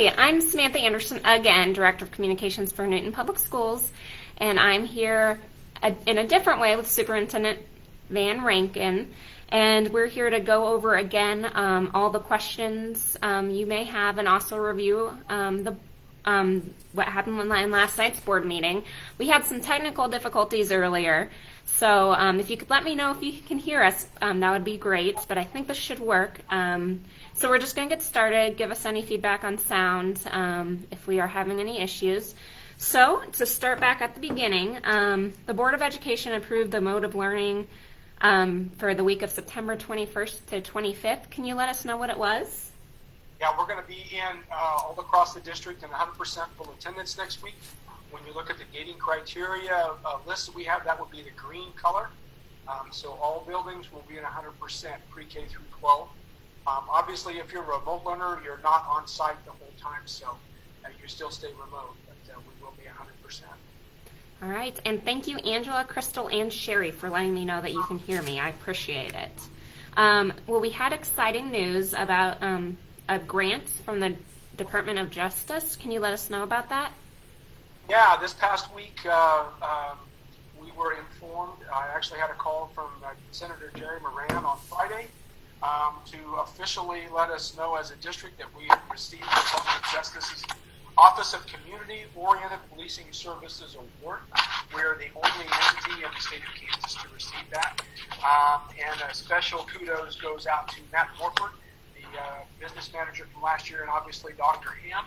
Hi, I'm Samantha Anderson again, Director of Communications for Newton Public Schools, and I'm here in a different way with Superintendent Van Rankin, and we're here to go over again all the questions you may have and also review what happened in last night's board meeting. We had some technical difficulties earlier, so if you could let me know if you can hear us, that would be great, but I think this should work. So we're just going to get started. Give us any feedback on sound if we are having any issues. So to start back at the beginning, the Board of Education approved the mode of learning for the week of September 21st to 25th. Can you let us know what it was? Yeah, we're going to be in all across the district in 100% full attendance next week. When you look at the gating criteria list that we have, that would be the green color. So all buildings will be in 100% pre-K through 12. Obviously, if you're a remote learner, you're not on site the whole time, so you still stay remote, but we will be 100%. All right, and thank you, Angela, Crystal, and Sherry, for letting me know that you can hear me. I appreciate it. Well, we had exciting news about a grant from the Department of Justice. Can you let us know about that? Yeah, this past week we were informed. I actually had a call from Senator Jerry Moran on Friday to officially let us know as a district that we have received the Department of Justice's Office of Community-Oriented Policing Services Award. We're the only entity in the state of Kansas to receive that. And a special kudos goes out to Matt Morford, the business manager from last year, and obviously Dr. Ham,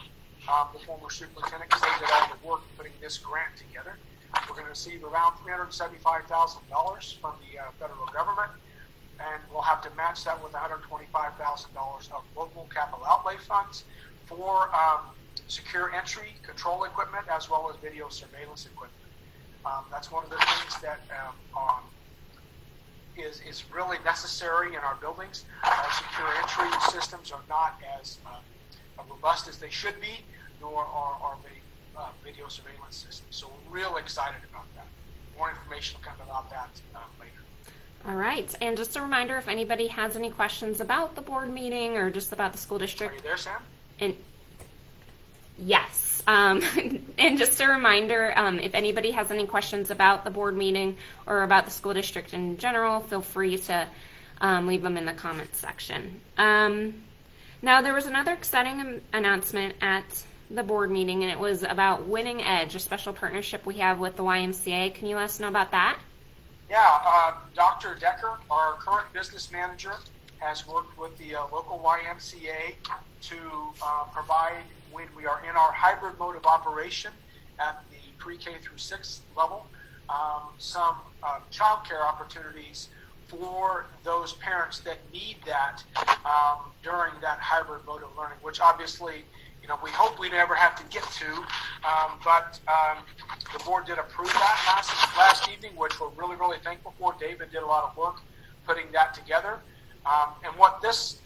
the former superintendent, because they did all the work putting this grant together. We're going to receive around $375,000 from the federal government, and we'll have to match that with $125,000 of local capital outlay funds for secure entry control equipment as well as video surveillance equipment. That's one of the things that is really necessary in our buildings. Our secure entry systems are not as robust as they should be, nor are our video surveillance systems. So we're real excited about that. More information will come about that later. All right, and just a reminder, if anybody has any questions about the board meeting or just about the school district. Are you there, Sam? And yes, and just a reminder, if anybody has any questions about the board meeting or about the school district in general, feel free to leave them in the comments section. Now, there was another exciting announcement at the board meeting, and it was about Winning Edge, a special partnership we have with the YMCA. Can you let us know about that? Yeah, Dr. Decker, our current business manager, has worked with the local YMCA to provide, when we are in our hybrid mode of operation at the pre-K through 6 level, some child care opportunities for those parents that need that during that hybrid mode of learning, which obviously, we hope we never have to get to, but the board did approve that last evening, which we're really, really thankful for. David did a lot of work putting that together. And what this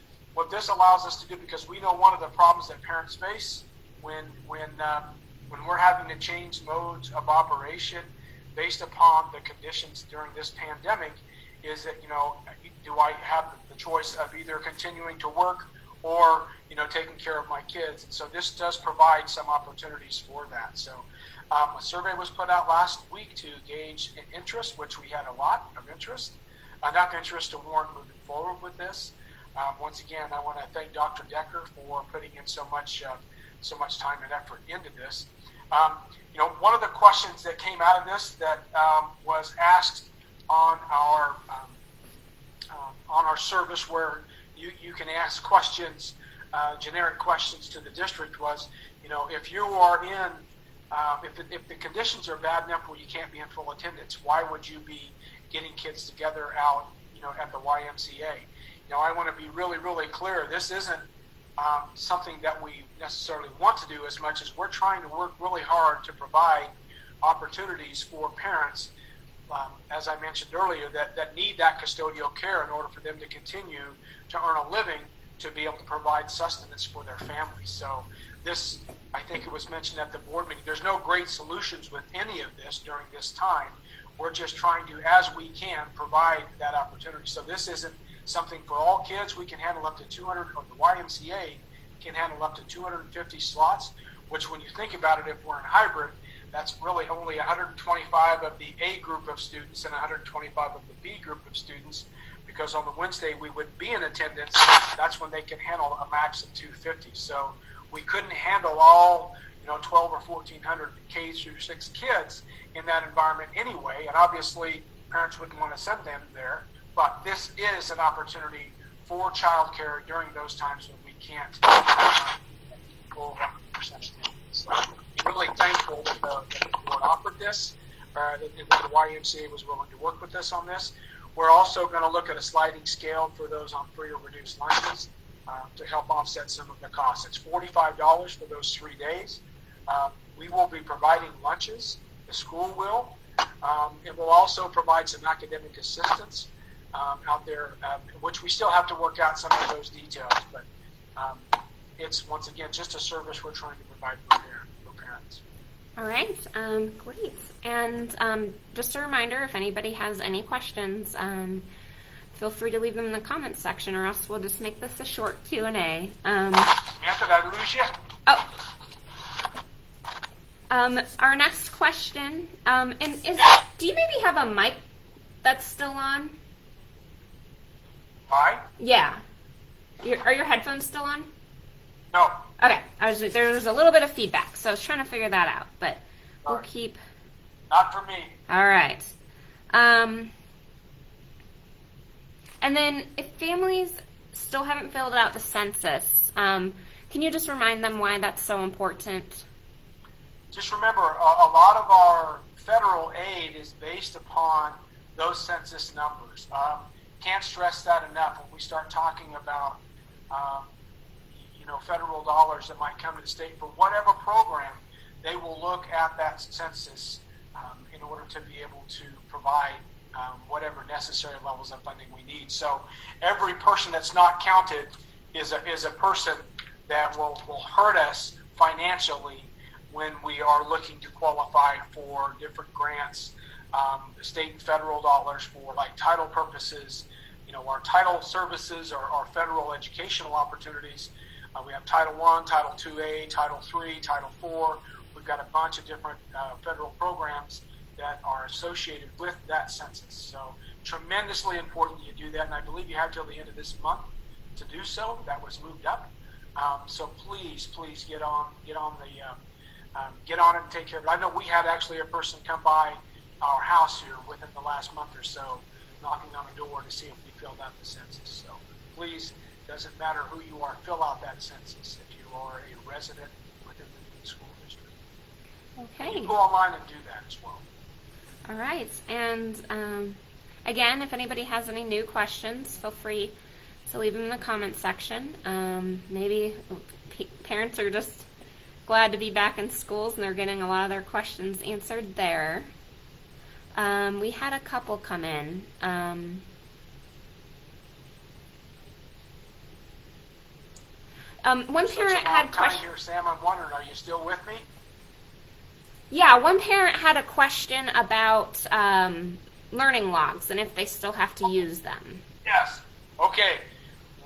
allows us to do, because we know one of the problems that parents face when we're having to change modes of operation based upon the conditions during this pandemic, is that, do I have the choice of either continuing to work or, taking care of my kids? And so this does provide some opportunities for that. So a survey was put out last week to gauge interest, which we had a lot of interest, enough interest to warrant moving forward with this. Once again, I want to thank Dr. Decker for putting in so much time and effort into this. One of the questions that came out of this that was asked on our service, where you can ask questions, generic questions to the district, was, if you are in, if the conditions are bad enough where you can't be in full attendance, why would you be getting kids together out, at the YMCA? I want to be really, really clear. This isn't something that we necessarily want to do as much as we're trying to work really hard to provide opportunities for parents, as I mentioned earlier, that need that custodial care in order for them to continue to earn a living, to be able to provide sustenance for their families. So this, I think it was mentioned at the board meeting, there's no great solutions with any of this during this time. We're just trying to, as we can, provide that opportunity. So this isn't something for all kids. We can handle up to 200, or the YMCA can handle up to 250 slots, which when you think about it, if we're in hybrid, that's really only 125 of the A group of students and 125 of the B group of students, because on the Wednesday we would be in attendance. That's when they can handle a max of 250. So we couldn't handle all 12 or 1,400 K through 6 kids in that environment anyway, and obviously parents wouldn't want to send them there. But this is an opportunity for childcare during those times when we can't go 100%. So I'm really thankful that the board offered this, that the YMCA was willing to work with us on this. We're also going to look at a sliding scale for those on free or reduced lunches to help offset some of the costs. It's $45 for those 3 days. We will be providing lunches. The school will. It will also provide some academic assistance out there, which we still have to work out some of those details. But it's, once again, just a service we're trying to provide for parents. All right, great. And just a reminder, if anybody has any questions, feel free to leave them in the comments section, or else we'll just make this a short Q&A. Samantha, did I lose you? Our next question, do you maybe have a mic that's still on? Hi? Yeah. Are your headphones still on? No. Okay, there was a little bit of feedback, so I was trying to figure that out, but we'll keep. Not for me. All right. And then if families still haven't filled out the census, can you just remind them why that's so important? Just remember, a lot of our federal aid is based upon those census numbers. Can't stress that enough. When we start talking about federal dollars that might come to the state for whatever program, they will look at that census in order to be able to provide whatever necessary levels of funding we need. So every person that's not counted is a person that will hurt us financially when we are looking to qualify for different grants, state and federal dollars for like title purposes. Our title services are federal educational opportunities. We have Title I, Title IIA, Title III, Title IV. We've got a bunch of different federal programs that are associated with that census. So tremendously important you do that, and I believe you have till the end of this month to do so. That was moved up. So please get on it and take care of it. I know we had actually a person come by our house here within the last month or so, knocking on the door to see if we filled out the census. So please, doesn't matter who you are, fill out that census if you are a resident within the school district. Okay. You go online and do that as well. All right. And again, if anybody has any new questions, feel free to leave them in the comments section. Maybe parents are just glad to be back in schools and they're getting a lot of their questions answered there. We had a couple come in. One parent had questions. Sam, I'm wondering, are you still with me? Yeah, one parent had a question about learning logs and if they still have to use them. Yes. Okay.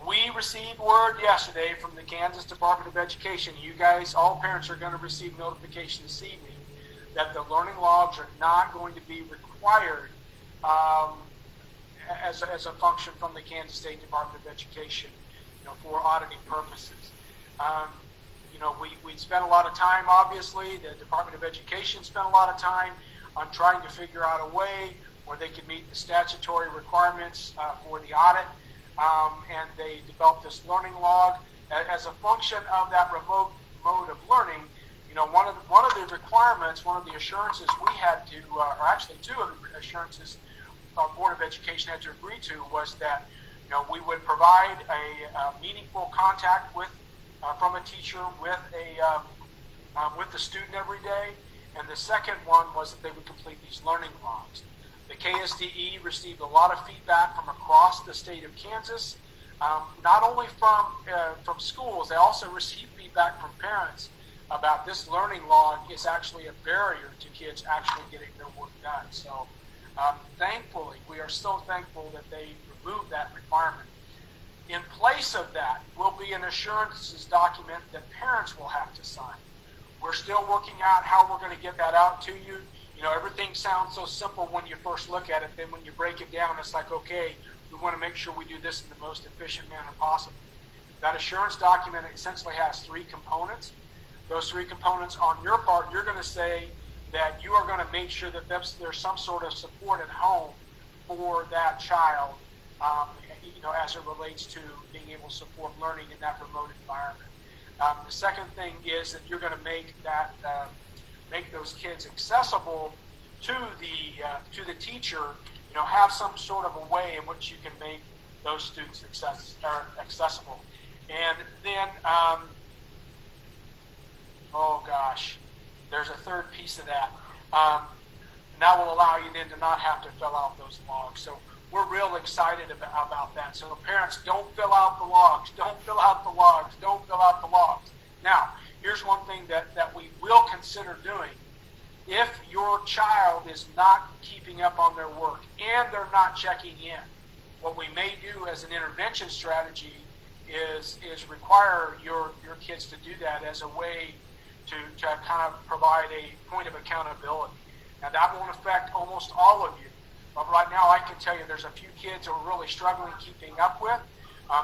We received word yesterday from the Kansas Department of Education. You guys, all parents, are going to receive notification this evening that the learning logs are not going to be required as a function from the Kansas State Department of Education, for auditing purposes. We spent a lot of time, obviously, the Department of Education spent a lot of time on trying to figure out a way where they could meet the statutory requirements for the audit, and they developed this learning log as a function of that remote mode of learning. One of the requirements, one of the assurances we had to, or actually two of the assurances our Board of Education had to agree to, was that we would provide a meaningful contact with from a teacher with the student every day, and the second one was that they would complete these learning logs. The KSDE received a lot of feedback from across the state of Kansas, not only from schools. They also received feedback from parents about this learning log is actually a barrier to kids actually getting their work done. So thankfully, we are so thankful that they removed that requirement. In place of that will be an assurances document that parents will have to sign. We're still working out how we're going to get that out to you. You know, everything sounds so simple when you first look at it. Then when you break it down, it's like, okay, we want to make sure we do this in the most efficient manner possible. That assurance document essentially has 3 components. Those 3 components on your part, you're going to say that you are going to make sure that there's some sort of support at home for that child, as it relates to being able to support learning in that remote environment. The second thing is that you're going to make those kids accessible to the teacher. Have some sort of a way in which you can make those students accessible. And then, there's a third piece of that. And that will allow you then to not have to fill out those logs. So we're real excited about that. So parents, don't fill out the logs. Don't fill out the logs. Don't fill out the logs. Now, here's one thing that we will consider doing. If your child is not keeping up on their work and they're not checking in, what we may do as an intervention strategy is require your kids to do that as a way to kind of provide a point of accountability. Now, that won't affect almost all of you. But right now, I can tell you there's a few kids who are really struggling keeping up with.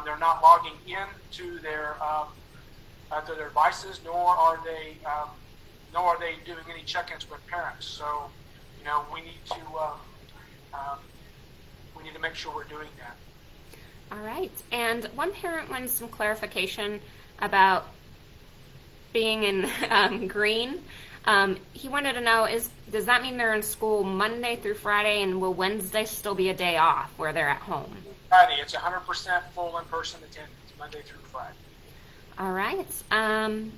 They're not logging in to their devices, nor are they doing any check-ins with parents. So, we need to make sure we're doing that. All right. And one parent wanted some clarification about being in green. He wanted to know, does that mean they're in school Monday through Friday, and will Wednesday still be a day off where they're at home? Friday, it's 100% full in-person attendance, Monday through Friday. All right. And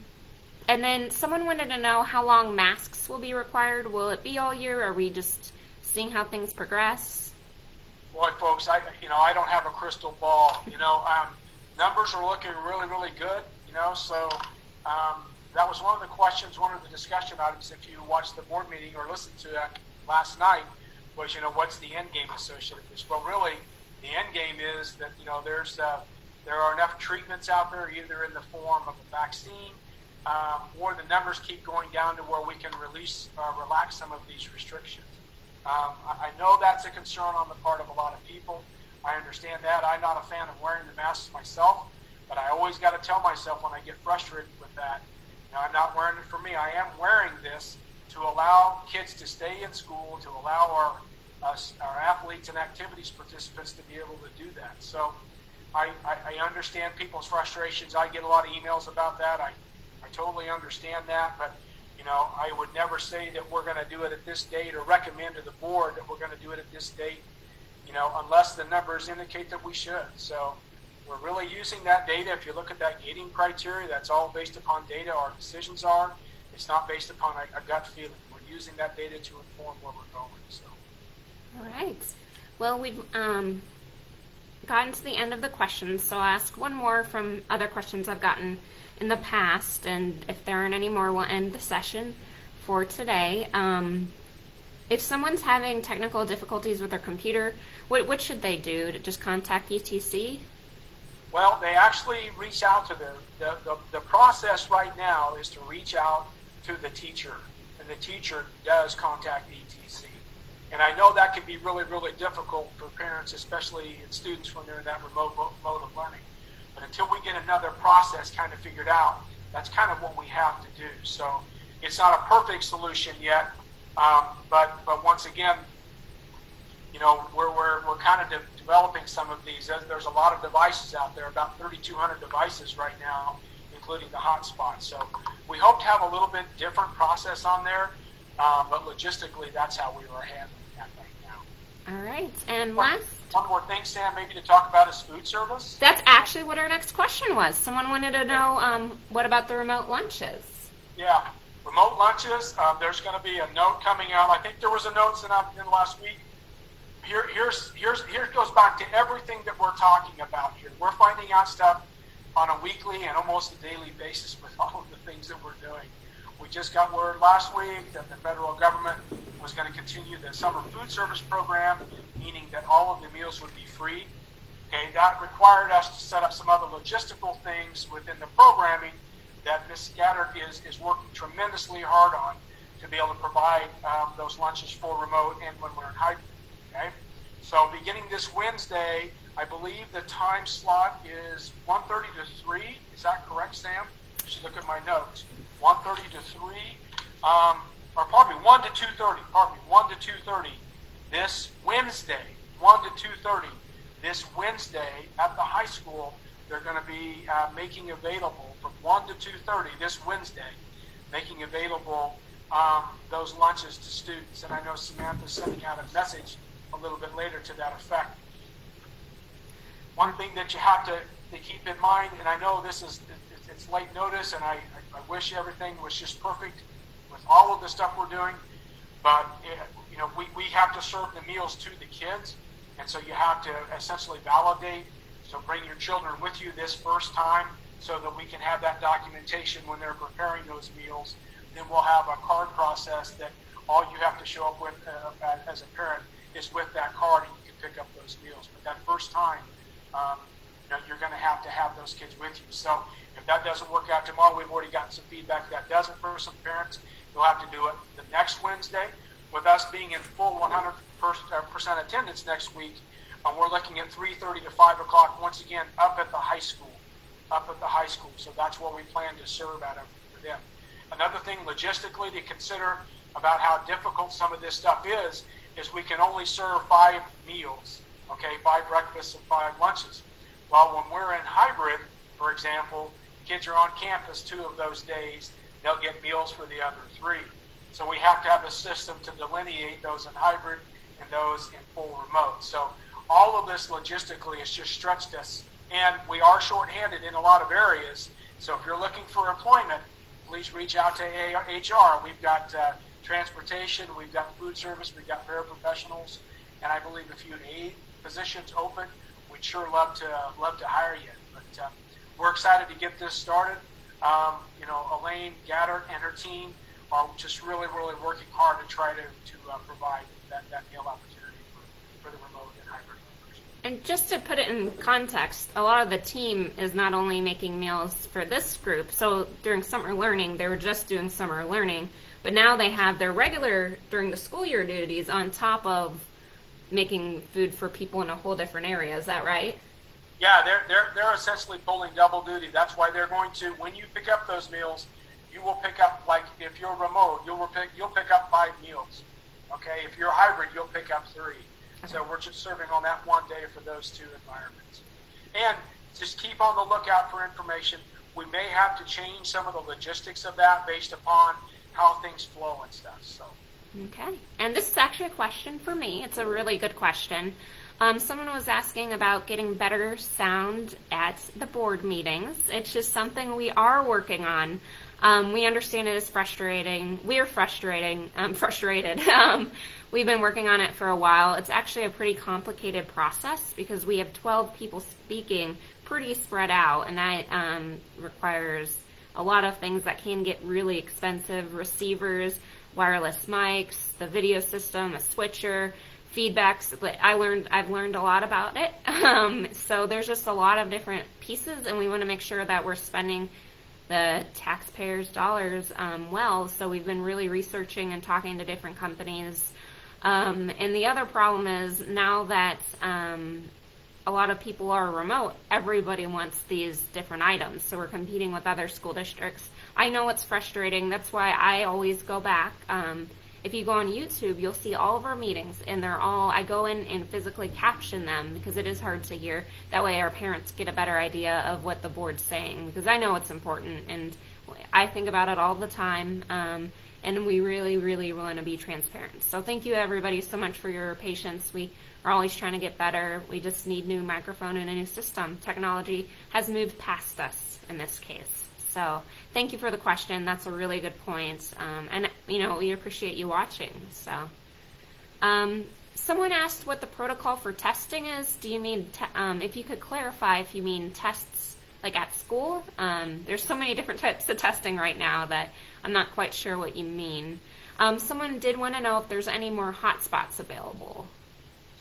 then someone wanted to know how long masks will be required. Will it be all year, or are we just seeing how things progress? Boy, folks, I don't have a crystal ball. Numbers are looking really, really good. So that was one of the questions, one of the discussion items. If you watched the board meeting or listened to that last night, was what's the end game associated with this? Well, really, the end game is that there are enough treatments out there, either in the form of a vaccine, or the numbers keep going down to where we can relax some of these restrictions. I know that's a concern on the part of a lot of people. I understand that. I'm not a fan of wearing the masks myself, but I always got to tell myself when I get frustrated with that, I'm not wearing it for me. I am wearing this to allow kids to stay in school, to allow our athletes and activities participants to be able to do that. So I understand people's frustrations. I get a lot of emails about that. I totally understand that, but I would never say that we're going to do it at this date or recommend to the board that we're going to do it at this date, unless the numbers indicate that we should. So we're really using that data. If you look at that gating criteria, that's all based upon data. Our decisions are. It's not based upon a gut feeling. We're using that data to inform where we're going. So. All right. Well, we've gotten to the end of the questions, so I'll ask one more from other questions I've gotten in the past, and if there aren't any more, we'll end the session for today. If someone's having technical difficulties with their computer, what should they do? To just contact ETC? Well, they actually reach out to the process right now is to reach out to the teacher, and the teacher does contact ETC. And I know that can be really, really difficult for parents, especially in students when they're in that remote mode of learning. But until we get another process kind of figured out, that's kind of what we have to do. So it's not a perfect solution yet, but once again, we're kind of developing some of these. There's a lot of devices out there, about 3,200 devices right now, including the hotspots. So we hope to have a little bit different process on there, but logistically, that's how we were handling that right now. All right, and one more thing, Sam, maybe to talk about is food service. That's actually what our next question was. Someone wanted to know, what about the remote lunches? Yeah, remote lunches. There's going to be a note coming out. I think there was a note sent out in last week. Here goes back to everything that we're talking about here. We're finding out stuff on a weekly and almost a daily basis with all of the things that we're doing. We just got word last week that the federal government was going to continue the summer food service program, meaning that all of the meals would be free. Okay, that required us to set up some other logistical things within the programming that Ms. Gaddard is working tremendously hard on to be able to provide those lunches for remote and when we're in hybrid. Okay, so beginning this Wednesday, I believe the time slot is 1:30 to 3. Is that correct, Sam? I should look at my notes. 1:30 to 3, or probably 1 to 2:30. Pardon me, 1 to 2:30 this Wednesday. 1 to 2:30 this Wednesday at the high school. They're going to be making available from 1 to 2:30 this Wednesday, making available those lunches to students. And I know Samantha's sending out a message a little bit later to that effect. One thing that you have to keep in mind, and I know it's late notice, and I wish everything was just perfect with all of the stuff we're doing, but we have to serve the meals to the kids, and so you have to essentially validate. So bring your children with you this first time so that we can have that documentation when they're preparing those meals. Then we'll have a card process that all you have to show up with as a parent is with that card, and you can pick up those meals. But that first time, you're going to have those kids with you. So if that doesn't work out tomorrow, we've already gotten some feedback that doesn't for some parents. You'll have to do it the next Wednesday. With us being in full 100% attendance next week, we're looking at 3:30 to 5 o'clock once again up at the high school. So that's where we plan to serve out of for them. Another thing logistically to consider about how difficult some of this stuff is we can only serve 5 meals, okay, 5 breakfasts and 5 lunches. Well, when we're in hybrid, for example, kids are on campus 2 of those days, they'll get meals for the other 3. So we have to have a system to delineate those in hybrid and those in full remote. So all of this logistically has just stretched us, and we are shorthanded in a lot of areas. So if you're looking for employment, please reach out to HR. We've got transportation, we've got food service, we've got paraprofessionals, and I believe a few aid positions open. We'd sure love to hire you. But we're excited to get this started. Elaine Gaddard and her team are just really, really working hard to try to provide that meal opportunity for the remote and hybrid workers. And just to put it in context, a lot of the team is not only making meals for this group. So during summer learning, they were just doing summer learning, but now they have their regular during the school year duties on top of making food for people in a whole different area. Is that right? Yeah, they're essentially pulling double duty. That's why they're going to, when you pick up those meals, you will pick up, like if you're remote, you'll pick up 5 meals. Okay, if you're hybrid, you'll pick up 3. Okay. So we're just serving on that one day for those 2 environments. And just keep on the lookout for information. We may have to change some of the logistics of that based upon how things flow and stuff. So. Okay, and this is actually a question for me. It's a really good question. Someone was asking about getting better sound at the board meetings. It's just something we are working on. We understand it is frustrating. We're frustrated. We've been working on it for a while. It's actually a pretty complicated process because we have 12 people speaking pretty spread out, and that requires a lot of things that can get really expensive: receivers, wireless mics, the video system, a switcher, feedbacks. But I've learned a lot about it. So there's just a lot of different pieces, and we want to make sure that we're spending the taxpayers' dollars well. So we've been really researching and talking to different companies. And the other problem is now that a lot of people are remote, everybody wants these different items. So we're competing with other school districts. I know it's frustrating. That's why I always go back. If you go on YouTube, you'll see all of our meetings, and I go in and physically caption them because it is hard to hear. That way our parents get a better idea of what the board's saying, because I know it's important, and I think about it all the time, and we really, really want to be transparent. So thank you, everybody, so much for your patience. We are always trying to get better. We just need new microphone and a new system. Technology has moved past us in this case. So thank you for the question. That's a really good point. And, we appreciate you watching. So someone asked what the protocol for testing is. Do you mean, if you could clarify if you mean tests like at school? There's so many different types of testing right now that I'm not quite sure what you mean. Someone did want to know if there's any more hotspots available.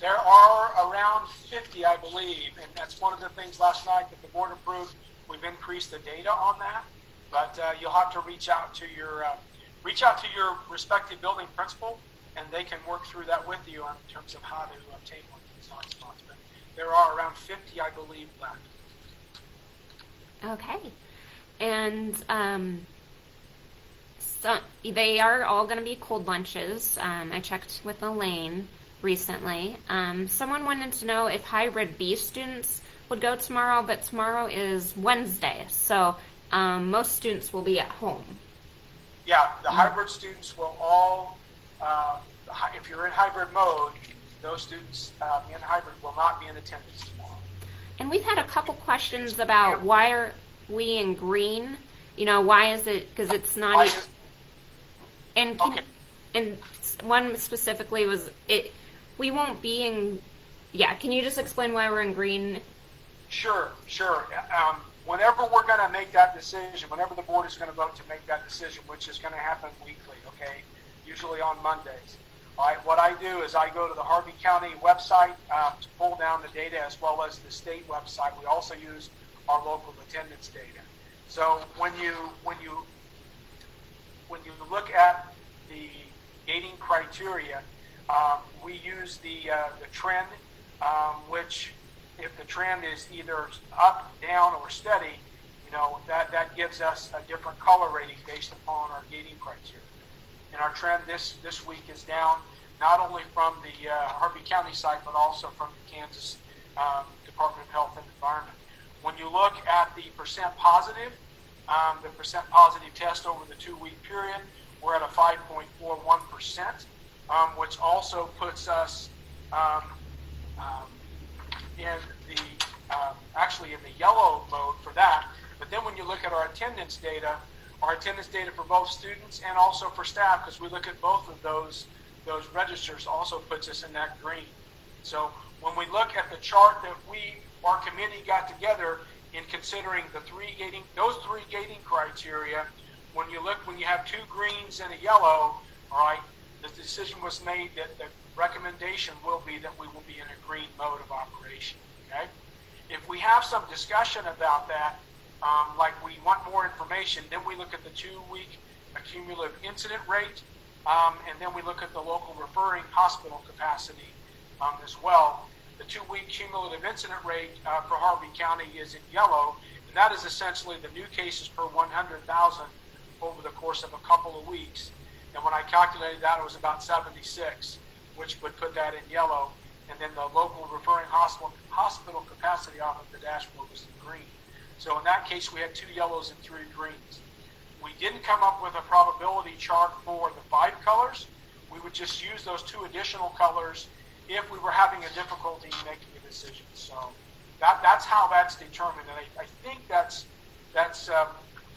There are around 50, I believe, and that's one of the things last night that the board approved. We've increased the data on that, but you'll have to reach out to your respective building principal, and they can work through that with you in terms of how to obtain one of these hotspots. But there are around 50, I believe, left. Okay. And so they are all going to be cold lunches. I checked with Elaine recently. Someone wanted to know if hybrid B students would go tomorrow, but tomorrow is Wednesday, so most students will be at home. Yeah, the hybrid students will all, if you're in hybrid mode, those students in hybrid will not be in attendance tomorrow. And we've had a couple questions about why are we in green? You know, why is it, because it's not, and one specifically was, we won't be in, can you just explain why we're in green? Sure. Whenever we're going to make that decision, whenever the board is going to vote to make that decision, which is going to happen weekly, okay, usually on Mondays. All right, what I do is I go to the Harvey County website to pull down the data, as well as the state website. We also use our local attendance data. So when you look at the gating criteria, we use the trend, which if the trend is either up, down, or steady, you know, that gives us a different color rating based upon our gating criteria. And our trend this week is down, not only from the Harvey County site, but also from the Kansas Department of Health and Environment. When you look at the percent positive test over the 2-week period, we're at a 5.41%, which also puts us in the yellow mode for that. But then when you look at our attendance data for both students and also for staff, because we look at both of those registers, also puts us in that green. So when we look at the chart that our committee got together in considering those three gating criteria, when you have 2 greens and a yellow, all right, the decision was made that the recommendation will be that we will be in a green mode of operation. Okay? If we have some discussion about that, like we want more information, then we look at the 2-week cumulative incident rate, and then we look at the local referring hospital capacity as well. The 2-week cumulative incident rate for Harvey County is in yellow, and that is essentially the new cases per 100,000 over the course of a couple of weeks. And when I calculated that, it was about 76, which would put that in yellow. And then the local referring hospital capacity off of the dashboard was in green. So in that case, we had 2 yellows and 3 greens. We didn't come up with a probability chart for the 5 colors. We would just use those 2 additional colors if we were having a difficulty making a decision. So that's how that's determined. And I think that's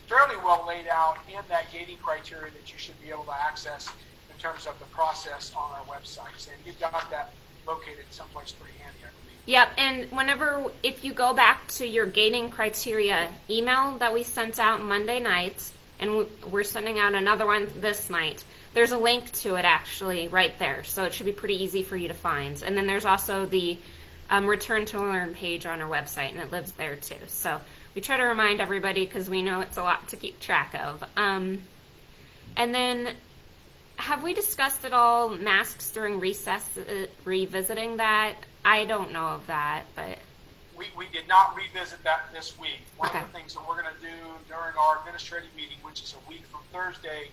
fairly well laid out in that gating criteria that you should be able to access in terms of the process on our websites. And you've got that located someplace pretty handy, I believe. Yep, and if you go back to your gating criteria email that we sent out Monday nights, and we're sending out another one this night, there's a link to it actually right there, so it should be pretty easy for you to find. And then there's also the Return to Learn page on our website, and it lives there too. So we try to remind everybody because we know it's a lot to keep track of. And then, have we discussed at all masks during recess, revisiting that? I don't know of that, but... We did not revisit that this week. One Okay. of the things that we're going to do during our administrative meeting, which is a week from Thursday,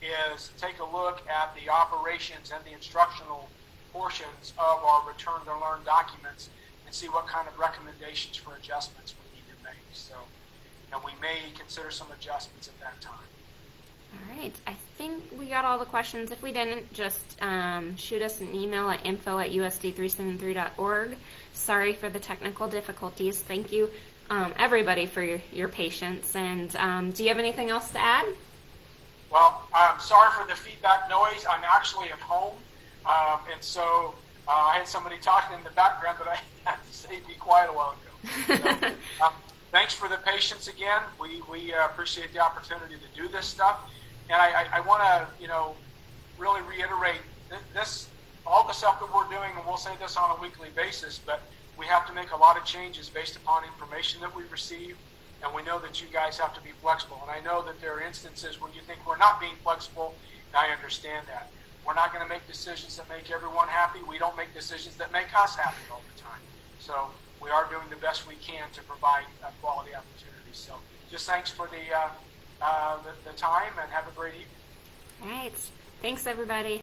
is take a look at the operations and the instructional portions of our Return to Learn documents and see what kind of recommendations for adjustments we need to make. So, we may consider some adjustments at that time. All right. I think we got all the questions. If we didn't, just shoot us an email at info@usd373.org. Sorry for the technical difficulties. Thank you, everybody, for your patience. And do you have anything else to add? Well, I'm sorry for the feedback noise. I'm actually at home, and so I had somebody talking in the background that I had to say be quiet a while ago. So, thanks for the patience again. We appreciate the opportunity to do this stuff. And I want to, really reiterate this, all the stuff that we're doing doing, and we'll say this on a weekly basis, but we have to make a lot of changes based upon information that we receive, and we know that you guys have to be flexible. And I know that there are instances where you think we're not being flexible, and I understand that. We're not going to make decisions that make everyone happy. We don't make decisions that make us happy all the time. So we are doing the best we can to provide quality opportunities. So just thanks for the time, and have a great evening. All right. Thanks, everybody.